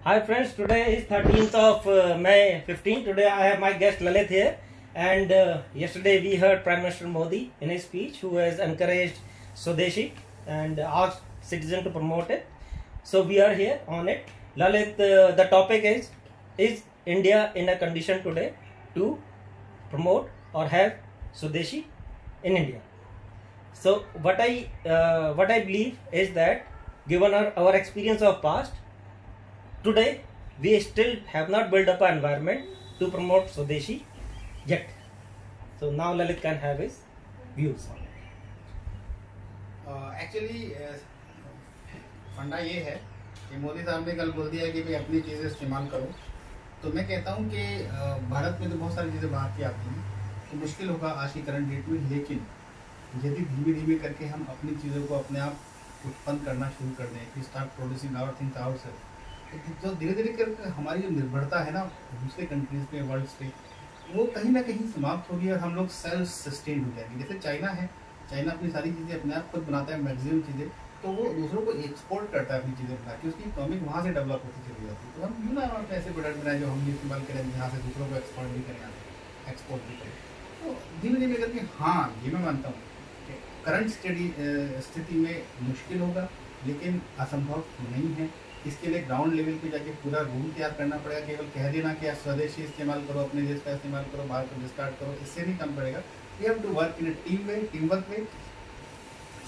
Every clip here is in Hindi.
Hi friends, today is 13th of May 15. Today I have my guest Lalit here, and yesterday we heard Prime Minister Modi in his speech who has encouraged Swadeshi and asked citizens to promote it. So we are here on it. Lalit, the topic is India in a condition today to promote or have Swadeshi in India? So what I believe is that given our experience of past, today we still have not built up an environment to promote Swadeshi yet. So now Lalit can have his views on it. Actually फंडा ये है कि मोदी साहब ने कल बोल दिया कि भाई अपनी चीज़ें इस्तेमाल करो। तो मैं कहता हूँ कि भारत में तो बहुत सारी चीज़ें बाहर की आती हैं, तो मुश्किल होगा आज की करंट डेट में। लेकिन यदि धीमे धीमे करके हम अपनी चीज़ों को अपने आप उत्पन्न करना शुरू कर दें, कि start producing our things ourself, तो धीरे धीरे करके हमारी जो निर्भरता है ना दूसरे कंट्रीज पे, वर्ल्ड पे, वो कहीं ना कहीं समाप्त होगी और हम लोग सेल्फ सस्टेन हो जाएंगे। जैसे चाइना है, चाइना अपनी सारी चीज़ें अपने आप खुद बनाता है, मैक्सिमम चीज़ें, तो वो दूसरों को एक्सपोर्ट करता है अपनी चीज़ें बना के, उसकी इकोनॉमिक वहाँ से डेवलप होती चली जाती है। तो हम क्यों ना अपने ऐसे प्रोडक्ट बनाए जो हम भी इस्तेमाल करें, यहाँ से दूसरों को एक्सपोर्ट भी करें, एक्सपोर्ट भी करें। तो धीमे धीमे करके हाँ, ये मैं मानता हूँ कि करंट स्थिति में मुश्किल होगा, लेकिन असंभव नहीं है। इसके लिए ग्राउंड लेवल पे जाके पूरा रूल तैयार करना पड़ेगा। केवल कह देना कि आप स्वदेशी इस्तेमाल करो, अपने देश का इस्तेमाल करो, बाहर को डिस्कार्ड करो, इससे नहीं कम पड़ेगा। We have to work in a team work में।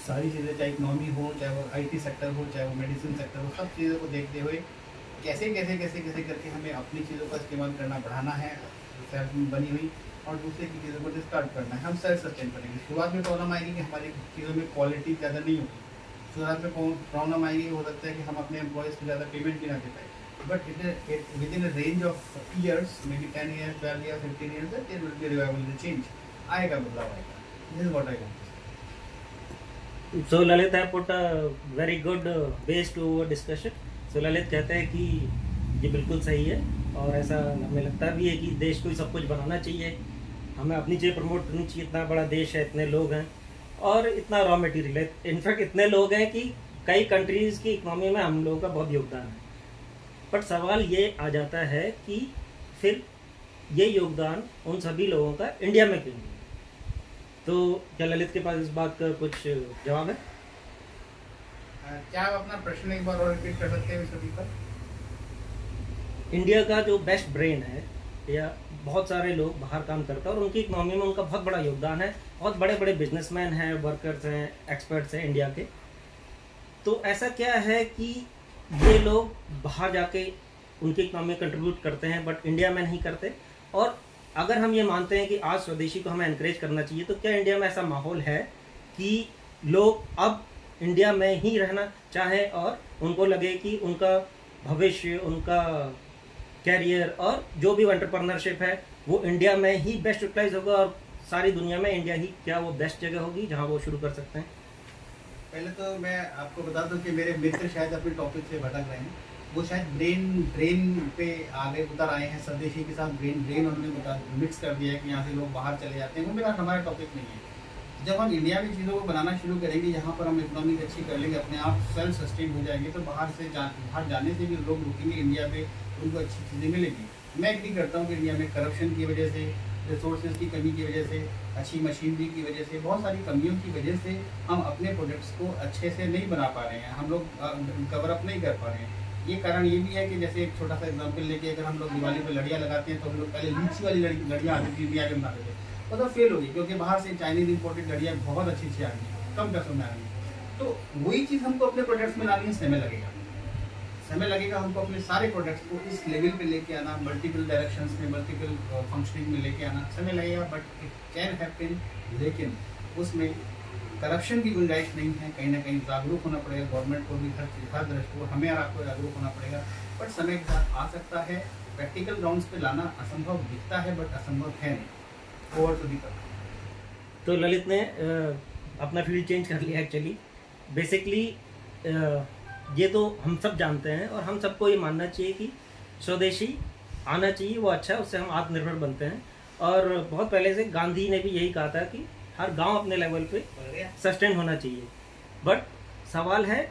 सारी चीज़ें, चाहे इकोनॉमी हो, चाहे वो IT सेक्टर हो, चाहे वो मेडिसिन सेक्टर हो, सब चीज़ों को देखते हुए कैसे करके हमें अपनी चीज़ों का इस्तेमाल करना बढ़ाना है, सेल्फ बनी हुई, और दूसरे की चीज़ों को डिस्कार्ड करना है। हम सेल्फ सस्टेन करेंगे। शुरुआत में प्रॉब्लम आएगी कि हमारी चीज़ों में क्वालिटी ज़्यादा नहीं होगी। शुरुआत में प्रॉब्लम आएगी, हो सकता है कि हम अपने एम्प्लॉयज़ को ज़्यादा पेमेंट भी ना दे पाए, but within range of years, maybe 10 years, 12 years, 15 years, there will be revival change आएगा, बदलाव आएगा। This is what I want. So Lalit, I put a very good base to our discussion. So Lalit कहते हैं कि ये बिल्कुल सही है, और ऐसा हमें लगता भी है कि देश को ही सब कुछ बनाना चाहिए, हमें अपनी चीज़ें प्रमोट करनी चाहिए। इतना बड़ा देश है, इतने लोग हैं और इतना रॉ मटेरियल है, इनफैक्ट इतने लोग हैं कि कई कंट्रीज़ की इकोनॉमी में हम लोगों का बहुत योगदान है। बट सवाल ये आ जाता है कि फिर ये योगदान उन सभी लोगों का इंडिया में क्यों नहीं? तो क्या ललित के पास इस बात का कुछ जवाब है? क्या आप अपना प्रश्न एक बार और रिपीट कर सकते हैं मिस्टर दीपक? इंडिया का जो बेस्ट ब्रेन है, या बहुत सारे लोग बाहर काम करते हैं और उनकी इकोनॉमी में उनका बहुत बड़ा योगदान है, बहुत बड़े बड़े बिजनेसमैन हैं, वर्कर्स हैं, एक्सपर्ट्स हैं इंडिया के। तो ऐसा क्या है कि ये लोग बाहर जाके उनकी इकोनॉमी में कंट्रीब्यूट करते हैं बट इंडिया में नहीं करते? और अगर हम ये मानते हैं कि आज स्वदेशी को हमें एनकरेज करना चाहिए, तो क्या इंडिया में ऐसा माहौल है कि लोग अब इंडिया में ही रहना चाहें और उनको लगे कि उनका भविष्य, उनका कैरियर और जो भी एंटरप्रेन्योरशिप है वो इंडिया में ही बेस्ट यूटिलाइज होगा, और सारी दुनिया में इंडिया ही क्या वो बेस्ट जगह होगी जहां वो शुरू कर सकते हैं? पहले तो मैं आपको बता दूं कि मेरे मित्र शायद अपने टॉपिक से भटक रहे हैं। वो शायद ब्रेन पे आगे उतर आए हैं, स्वदेशी के साथ ब्रेन उन्होंने मिक्स कर दिया है कि यहाँ से लोग बाहर चले जाते हैं। वो हमारा टॉपिक नहीं है। जब हम इंडिया में चीज़ों को बनाना शुरू करेंगे, यहाँ पर हम इकोनॉमिक अच्छी कर लेंगे, अपने आप सेल्फ सस्टेन हो जाएंगे, तो बाहर जाने से भी लोग रुकेंगे इंडिया पे, उनको अच्छी चीज़ें मिलेंगी। मैं एग्री करता हूँ कि इंडिया में करप्शन की वजह से, रिसोर्सेज की कमी की वजह से, अच्छी मशीनरी की वजह से, बहुत सारी कमियों की वजह से हम अपने प्रोडक्ट्स को अच्छे से नहीं बना पा रहे हैं, हम लोग कवर अप नहीं कर पा रहे हैं। ये कारण ये भी है कि जैसे एक छोटा सा एग्जांपल लेके, अगर हम लोग दिवाली पर लड़ियाँ लगाते हैं तो हम लोग पहले लीची वाली लड़ियाँ आती थी, इंडिया के बनाते थे, वो तो फेल हो गई, क्योंकि बाहर से चाइनीज इंपोर्टेड लड़ियाँ बहुत अच्छी आ गई, कम पैसों में आ गई। तो वही चीज़ हमको अपने प्रोडक्ट्स में लानी है, समय लगेगा हमको अपने सारे प्रोडक्ट्स को इस लेवल पे लेके आना, मल्टीपल डायरेक्शंस में, मल्टीपल फंक्शनिंग में लेके आना समय लगेगा, बट इट कैन हैपन। लेकिन उसमें करप्शन की गुंजाइश नहीं है। कहीं ना कहीं जागरूक होना पड़ेगा, गवर्नमेंट को भी, हर दृष्टि को, हमें और आपको जागरूक होना पड़ेगा, बट समय के साथ आ सकता है। प्रैक्टिकल ग्राउंड्स पे लाना असंभव दिखता है, बट असंभव है नहीं। ओवर टू दीपक। तो ललित ने अपना फील्ड चेंज कर लिया एक्चुअली। बेसिकली ये तो हम सब जानते हैं और हम सबको ये मानना चाहिए कि स्वदेशी आना चाहिए, वो अच्छा है, उससे हम आत्मनिर्भर बनते हैं। और बहुत पहले से गांधी ने भी यही कहा था कि हर गांव अपने लेवल पे सस्टेन होना चाहिए। बट सवाल है,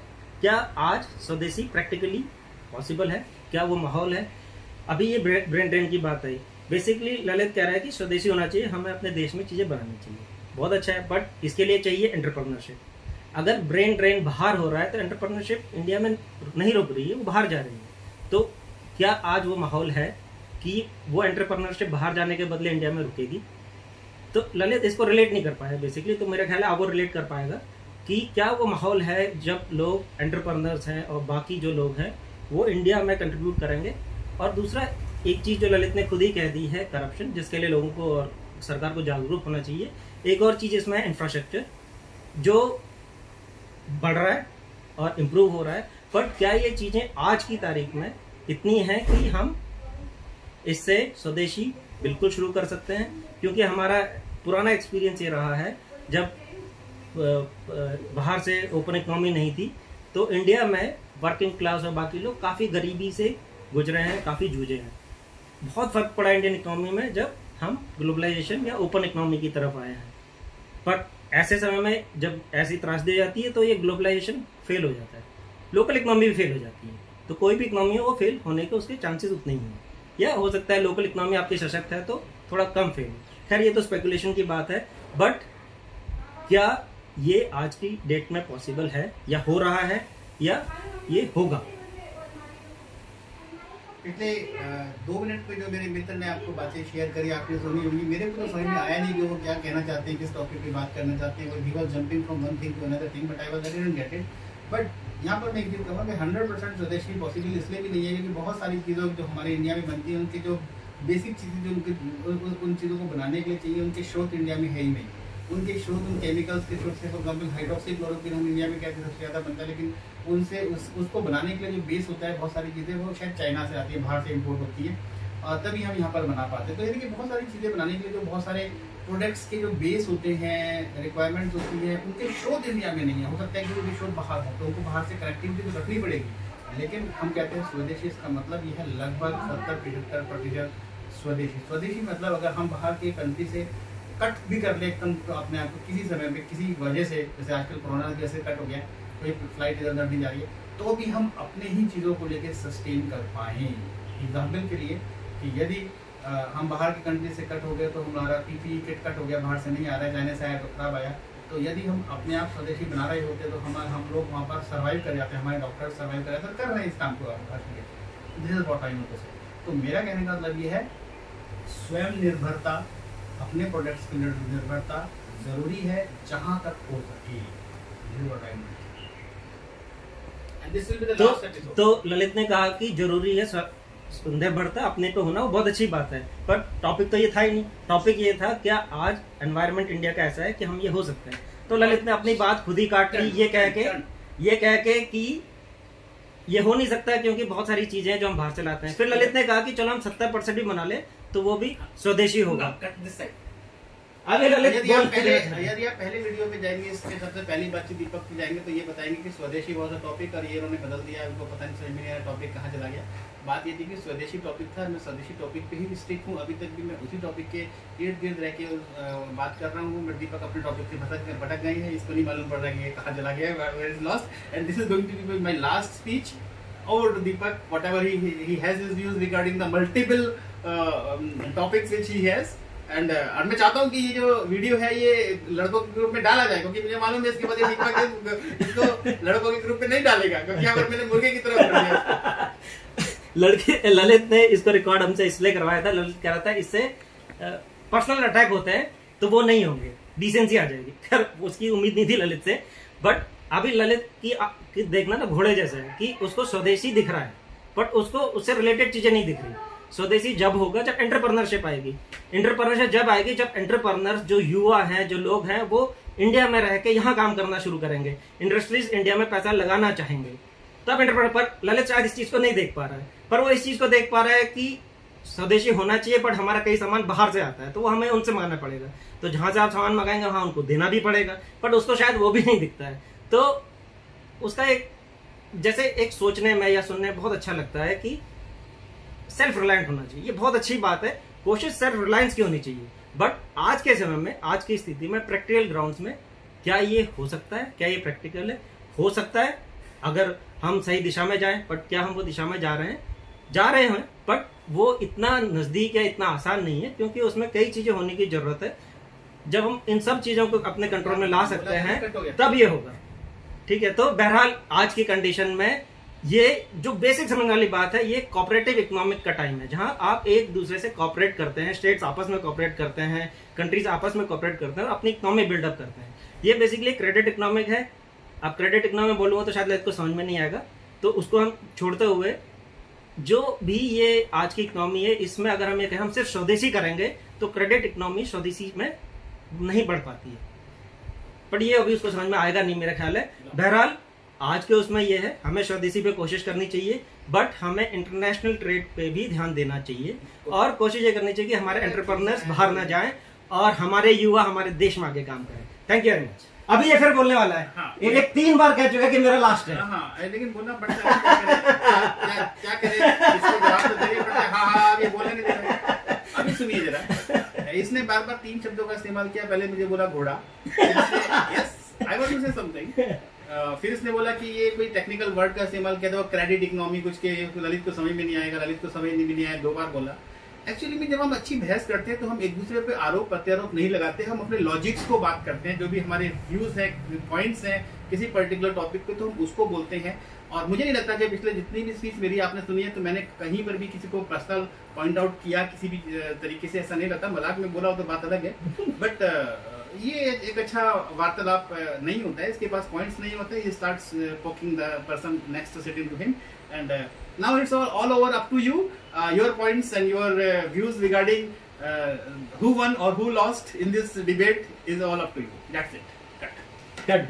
क्या आज स्वदेशी प्रैक्टिकली पॉसिबल है? क्या वो माहौल है? अभी ये ब्रेन ड्रेन की बात आई। बेसिकली ललित कह रहा है कि स्वदेशी होना चाहिए, हमें अपने देश में चीज़ें बनानी चाहिए, बहुत अच्छा है, बट इसके लिए चाहिए एंटरप्रेन्योरशिप। अगर ब्रेन ड्रेन बाहर हो रहा है तो एंटरप्रेन्योरशिप इंडिया में नहीं रुक रही है, वो बाहर जा रही है। तो क्या आज वो माहौल है कि वो एंटरप्रेन्योरशिप बाहर जाने के बदले इंडिया में रुकेगी? तो ललित इसको रिलेट नहीं कर पाया बेसिकली, तो मेरा ख्याल है अब वो रिलेट कर पाएगा कि क्या वो माहौल है जब लोग एंटरप्रेन्योर्स हैं और बाकी जो लोग हैं वो इंडिया में कंट्रीब्यूट करेंगे। और दूसरा एक चीज़ जो ललित ने खुद ही कह दी है, करप्शन, जिसके लिए लोगों को और सरकार को जागरूक होना चाहिए। एक और चीज़ इसमें है इंफ्रास्ट्रक्चर, जो बढ़ रहा है और इम्प्रूव हो रहा है, बट क्या ये चीज़ें आज की तारीख में इतनी हैं कि हम इससे स्वदेशी बिल्कुल शुरू कर सकते हैं? क्योंकि हमारा पुराना एक्सपीरियंस ये रहा है, जब बाहर से ओपन इकोनॉमी नहीं थी तो इंडिया में वर्किंग क्लास और बाकी लोग काफ़ी गरीबी से गुजरे हैं, काफ़ी जूझे हैं। बहुत फर्क पड़ा इंडियन इकोनॉमी में जब हम ग्लोबलाइजेशन या ओपन इकोनॉमी की तरफ आए हैं। पर ऐसे समय में जब ऐसी त्रासदी जाती है तो ये ग्लोबलाइजेशन फेल हो जाता है, लोकल इकोनॉमी भी फेल हो जाती है। तो कोई भी इकोनॉमी हो वो फेल होने के उसके चांसेस उतने ही हैं, या हो सकता है लोकल इकोनॉमी आपकी सशक्त है तो थोड़ा कम फेल। खैर ये तो स्पेकुलेशन की बात है, बट क्या ये आज की डेट में पॉसिबल है, या हो रहा है, या ये होगा? पिछले 2 मिनट में जो मेरे मित्र ने आपको बातें शेयर करी, आपने सुनी होंगी, मेरे को तो समझ में आया नहीं कि वो क्या कहना चाहते हैं, किस टॉपिक पे बात करना चाहते हैं। He was jumping from one thing to another thing, but I was didn't get it. But यहाँ पर मैं एक चीज़ कहूँगा कि 100% स्वदेशी पॉसिबल इसलिए भी नहीं है क्योंकि बहुत सारी चीज़ों जो हमारे इंडिया में बनती हैं, उनकी जो बेसिक चीज़ें जो उनके उन चीज़ों को बनाने के लिए चाहिए, उनके स्रोत इंडिया में है ही नहीं। उनके स्रोत उन केमिकल्स के स्रोत से, फॉर एग्जाम्पल हाइड्रोक्सी क्लोरोक्विन हम इंडिया में कहते हैं सबसे ज़्यादा बनता है, लेकिन उनसे उसको बनाने के लिए जो बेस होता है, बहुत सारी चीज़ें वो शायद चाइना से आती है, बाहर से इम्पोर्ट होती है, और तभी हम यहाँ पर बना पाते हैं। तो यानी कि बहुत सारी चीज़ें बनाने के लिए जो बहुत सारे प्रोडक्ट्स के जो बेस होते हैं, रिक्वायरमेंट्स होती हैं, उनके शोध इंडिया में नहीं है। हो सकता है कि उनके शोध बाहर हो तो उनको बाहर से कनेक्टिविटी तो रखनी पड़ेगी, लेकिन हम कहते हैं स्वदेशी, इसका मतलब ये है लगभग 70-75% स्वदेशी। स्वदेशी मतलब अगर हम बाहर के कंट्री से कट भी कर ले एकदम तो अपने आप को किसी समय में किसी वजह से, जैसे आजकल कोरोना की वजह से कट हो गया, कोई फ्लाइट इधर उधर नहीं जा रही है, तो भी हम अपने ही चीज़ों को लेकर सस्टेन कर पाएँ। एग्जाम्पल के लिए कि यदि हम बाहर की कंट्री से कट हो गए तो हमारा PPE किट कट हो गया, बाहर से नहीं आ रहा है, चाइना से आया तो खराब आया, तो यदि हम अपने आप स्वदेशी बना रहे होते तो हम लोग वहाँ पर सर्वाइव कर जाते, हमारे डॉक्टर सर्वाइव कर जाते, कर रहे हैं इस काम को। This is what I want to say. तो मेरा कहने का मतलब ये है, स्वयं निर्भरता, अपने प्रोडक्ट्स की निर्भरता जरूरी है जहाँ तक हो सके। तो ललित ने कहा कि जरूरी है निर्भरता अपने पे होना, वो बहुत अच्छी बात है, पर टॉपिक तो ये था ही नहीं। टॉपिक ये था क्या आज एनवायरनमेंट इंडिया का ऐसा है कि हम ये हो सकते हैं। तो ललित ने अपनी बात खुद ही काट ली, ये कह के कि ये हो नहीं सकता क्योंकि बहुत सारी चीजें जो हम बाहर से लाते हैं। फिर ललित ने कहा कि चलो हम 70% भी बना ले तो वो भी स्वदेशी होगा। यदि आप पहले वीडियो पे जाएंगे, इसके सबसे पहली बातचीत दीपक की जाएंगे तो ये बताएंगे कि स्वदेशी बहुत सा टॉपिक, और ये उन्होंने बदल दिया, उनको पता नहीं समझ में नहीं आया टॉपिक कहाँ चला गया। बात ये थी कि स्वदेशी टॉपिक था, मैं स्वदेशी टॉपिक पे ही स्टिक हूँ, अभी तक भी मैं उसी टॉपिक के इर्द गिर्द रह के बात कर रहा हूँ। दीपक अपने टॉपिक से भटक गए हैं, इसको नहीं मालूम पड़ रहा है कि कहाँ चला गया है, and this is going to be my last speech over to Deepak, whatever he has his views regarding the multiple topics which he has, and और मैं चाहता हूँ कि ये जो वीडियो है ये लड़कों के ग्रुप में डाला जाए, क्योंकि मुझे मालूम है इसके बाद दीपक इसको लड़कों के ग्रुप में नहीं डालेगा, क्योंकि अगर मैंने मुर्गे की तरफ लड़के ललित ने इसको रिकॉर्ड हमसे इसलिए करवाया था। ललित कह रहा था इससे पर्सनल अटैक होते हैं तो वो नहीं होंगे, डिसेंसी आ जाएगी। खैर उसकी उम्मीद नहीं थी ललित से, बट अभी ललित की देखना ना घोड़े जैसे है कि उसको स्वदेशी दिख रहा है, बट उसको उससे रिलेटेड चीजें नहीं दिख रही। स्वदेशी जब होगा जब एंटरप्रेन्योरशिप आएगी। एंटरप्रेन्योरशिप जब आएगी जब एंटरप्रेन्योर्स जो युवा हैं, जो लोग हैं, वो इंडिया में रह के यहाँ काम करना शुरू करेंगे, इंडस्ट्रीज इंडिया में पैसा लगाना चाहेंगे, तब एंटरप्रेन्योर। पर ललित शायद इस चीज को नहीं देख पा रहा है, पर वो इस चीज को देख पा रहा है कि स्वदेशी होना चाहिए, बट हमारा कई सामान बाहर से आता है तो वो हमें उनसे मांगना पड़ेगा, तो जहां से आप सामान मंगाएंगे वहां उनको देना भी पड़ेगा, बट उसको शायद वो भी नहीं दिखता है। तो उसका एक जैसे एक सोचने में या सुनने में बहुत अच्छा लगता है कि सेल्फ रिलायंट होना चाहिए, ये बहुत अच्छी बात है, कोशिश सेल्फ रिलायंस की होनी चाहिए। बट आज के समय में, आज की स्थिति में, प्रैक्टिकल ग्राउंड्स में क्या ये हो सकता है? क्या ये प्रैक्टिकल है? हो सकता है अगर हम सही दिशा में जाएं, बट क्या हम वो दिशा में जा रहे हैं? जा रहे हैं, बट वो इतना नजदीक है, इतना आसान नहीं है, क्योंकि उसमें कई चीजें होने की जरूरत है। जब हम इन सब चीजों को अपने कंट्रोल में ला सकते हैं तब ये होगा। ठीक है, तो बहरहाल आज की कंडीशन में ये जो बेसिक समझने वाली बात है, ये कोऑपरेटिव इकोनॉमिक का टाइम है, जहां आप एक दूसरे से कोऑपरेट करते हैं, स्टेट्स आपस में कोऑपरेट करते हैं, कंट्रीज आपस में कोऑपरेट करते हैं और अपनी इकोनॉमी बिल्डअप करते हैं। ये बेसिकली क्रेडिट इकोनॉमिक है। अब क्रेडिट इकोनॉमी बोलूंगा तो शायद इसको समझ में नहीं आएगा, तो उसको हम छोड़ते हुए जो भी ये आज की इकोनॉमी है, इसमें अगर हम ये कहें हम सिर्फ स्वदेशी करेंगे तो क्रेडिट इकोनॉमी स्वदेशी में नहीं बढ़ पाती है, पर ये अभी उसको समझ में आएगा नहीं मेरा ख्याल है। बहरहाल आज के उसमें ये है, हमें स्वदेशी पे कोशिश करनी चाहिए, बट हमें इंटरनेशनल ट्रेड पे भी ध्यान देना चाहिए और कोशिश ये करनी चाहिए कि हमारे एंटरप्रेन्योर्स बाहर ना जाएं और हमारे युवा हमारे देश में आगे काम करें। Thank you very much. अभी ये फिर बोलने वाला है। हाँ, ये 3 बार कह चुका है कि मेरा लास्ट है। हाँ, लेकिन बोलना पड़ता है, क्या करे, इसको जवाब तो देना पड़ता है। हाँ, अभी बोलने नहीं दे रहे। अभी सुनिए जरा, इसने बार बार 3 शब्दों का इस्तेमाल किया। पहले मुझे बोला घोड़ा, yes I want to say something. फिर इसने बोला कि ये कोई टेक्निकल वर्ड का इस्तेमाल किया था, क्रेडिट इकोनॉमी कुछ के, ललित को समझ में नहीं आएगा, ललित को समझ में नहीं आया, 2 बार बोला। एक्चुअली में जब हम अच्छी बहस करते हैं तो हम एक दूसरे पे आरोप प्रत्यारोप नहीं लगाते, हम अपने लॉजिक्स को बात करते हैं, जो भी हमारे व्यूज हैं, पॉइंट्स हैं किसी पर्टिकुलर टॉपिक पे, तो हम उसको बोलते हैं। और मुझे नहीं लगता कि पिछले जितनी भी स्पीच मेरी आपने सुनी है तो मैंने कहीं पर भी किसी को पर्सनल पॉइंट आउट किया किसी भी तरीके से, ऐसा नहीं लगता। मजाक में बोला हो तो बात अलग है, बट ये एक अच्छा वार्तालाप नहीं होता है, इसके पास पॉइंट्स नहीं होते। He starts poking the person next sitting to him, and now it's all over up to you, your points and your views regarding who won or who lost in this debate is all up to you. That's it. Cut.